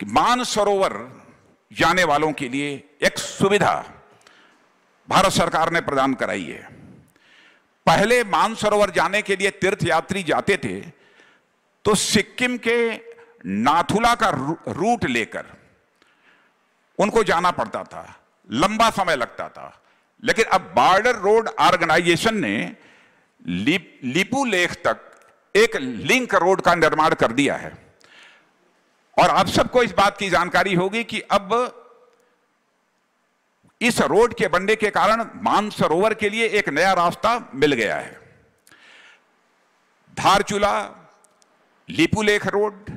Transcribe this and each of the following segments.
मानसरोवर जाने वालों के लिए एक सुविधा भारत सरकार ने प्रदान कराई है। पहले मानसरोवर जाने के लिए तीर्थयात्री जाते थे तो सिक्किम के नाथुला का रूट लेकर उनको जाना पड़ता था, लंबा समय लगता था। लेकिन अब बॉर्डर रोड ऑर्गेनाइजेशन ने लिपू लेख तक एक लिंक रोड का निर्माण कर दिया है। और आप सबको इस बात की जानकारी होगी कि अब इस रोड के बनने के कारण मानसरोवर के लिए एक नया रास्ता मिल गया है। धारचूला लिपुलेख रोड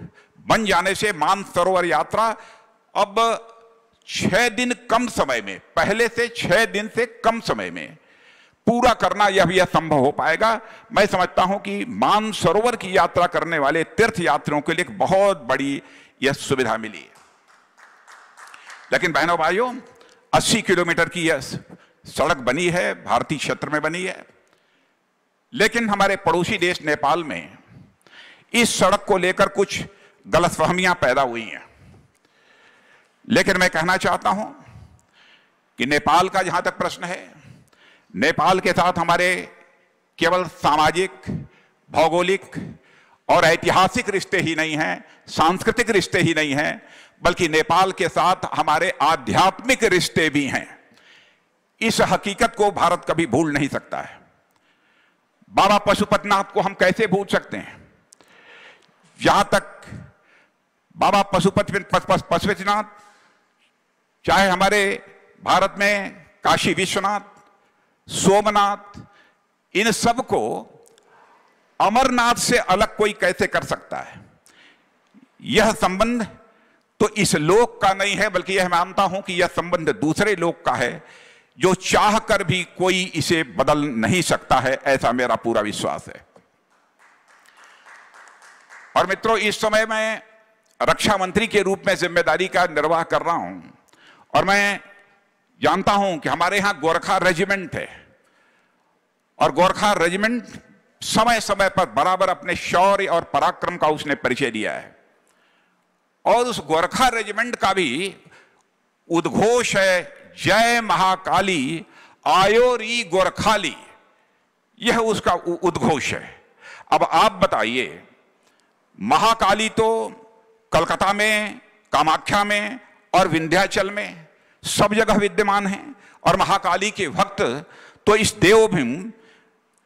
बन जाने से मानसरोवर यात्रा अब 6 दिन कम समय में, पहले से 6 दिन से कम समय में पूरा करना यह भी संभव हो पाएगा। मैं समझता हूं कि मानसरोवर की यात्रा करने वाले तीर्थयात्रियों के लिए एक बहुत बड़ी यह सुविधा मिली है। लेकिन बहनों भाइयों, 80 किलोमीटर की यह सड़क बनी है, भारतीय क्षेत्र में बनी है। लेकिन हमारे पड़ोसी देश नेपाल में इस सड़क को लेकर कुछ गलतफहमियां पैदा हुई हैं। लेकिन मैं कहना चाहता हूं कि नेपाल का जहां तक प्रश्न है, नेपाल के साथ हमारे केवल सामाजिक, भौगोलिक और ऐतिहासिक रिश्ते ही नहीं हैं, सांस्कृतिक रिश्ते ही नहीं हैं, बल्कि नेपाल के साथ हमारे आध्यात्मिक रिश्ते भी हैं। इस हकीकत को भारत कभी भूल नहीं सकता है। बाबा पशुपतिनाथ को हम कैसे भूल सकते हैं? जहां तक बाबा पशुपतिनाथ, चाहे हमारे भारत में काशी विश्वनाथ, सोमनाथ, इन सब को अमरनाथ से अलग कोई कैसे कर सकता है? यह संबंध तो इस लोक का नहीं है, बल्कि यह मानता हूं कि यह संबंध दूसरे लोक का है, जो चाहकर भी कोई इसे बदल नहीं सकता है, ऐसा मेरा पूरा विश्वास है। और मित्रों, इस समय मैं रक्षा मंत्री के रूप में जिम्मेदारी का निर्वाह कर रहा हूं और मैं जानता हूं कि हमारे यहां गोरखा रेजिमेंट है और गोरखा रेजिमेंट समय समय पर बराबर अपने शौर्य और पराक्रम का उसने परिचय दिया है। और उस गोरखा रेजिमेंट का भी उद्घोष है, जय महाकाली आयो री गोरखाली, यह उसका उद्घोष है। अब आप बताइए, महाकाली तो कलकत्ता में, कामाख्या में और विंध्याचल में सब जगह विद्यमान है, और महाकाली के भक्त तो इस देवभूमि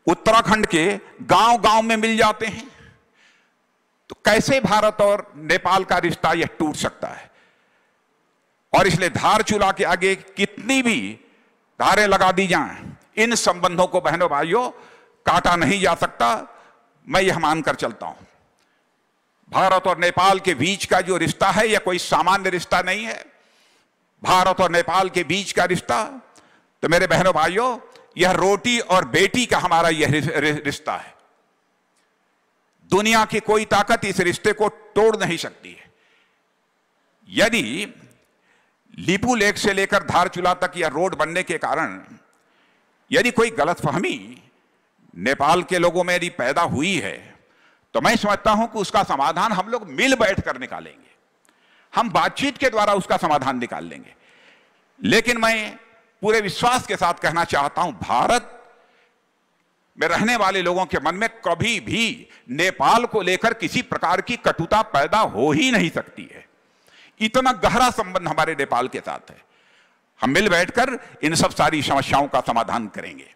उत्तराखंड के गांव-गांव में मिल जाते हैं। तो कैसे भारत और नेपाल का रिश्ता यह टूट सकता है? और इसलिए धारचूला के आगे कितनी भी धारें लगा दी जाएं, इन संबंधों को बहनों भाइयों काटा नहीं जा सकता। मैं यह मानकर चलता हूं, भारत और नेपाल के बीच का जो रिश्ता है यह कोई सामान्य रिश्ता नहीं है। भारत और नेपाल के बीच का रिश्ता तो मेरे बहनों भाइयों, यह रोटी और बेटी का हमारा यह रिश्ता है। दुनिया की कोई ताकत इस रिश्ते को तोड़ नहीं सकती है। यदि लिपू लेक से लेकर धारचूला तक यह रोड बनने के कारण यदि कोई गलतफहमी नेपाल के लोगों में यदि पैदा हुई है, तो मैं समझता हूं कि उसका समाधान हम लोग मिल बैठ कर निकालेंगे। हम बातचीत के द्वारा उसका समाधान निकाल लेंगे। लेकिन मैं पूरे विश्वास के साथ कहना चाहता हूं, भारत में रहने वाले लोगों के मन में कभी भी नेपाल को लेकर किसी प्रकार की कटुता पैदा हो ही नहीं सकती है। इतना गहरा संबंध हमारे नेपाल के साथ है। हम मिल बैठकर इन सब सारी समस्याओं का समाधान करेंगे।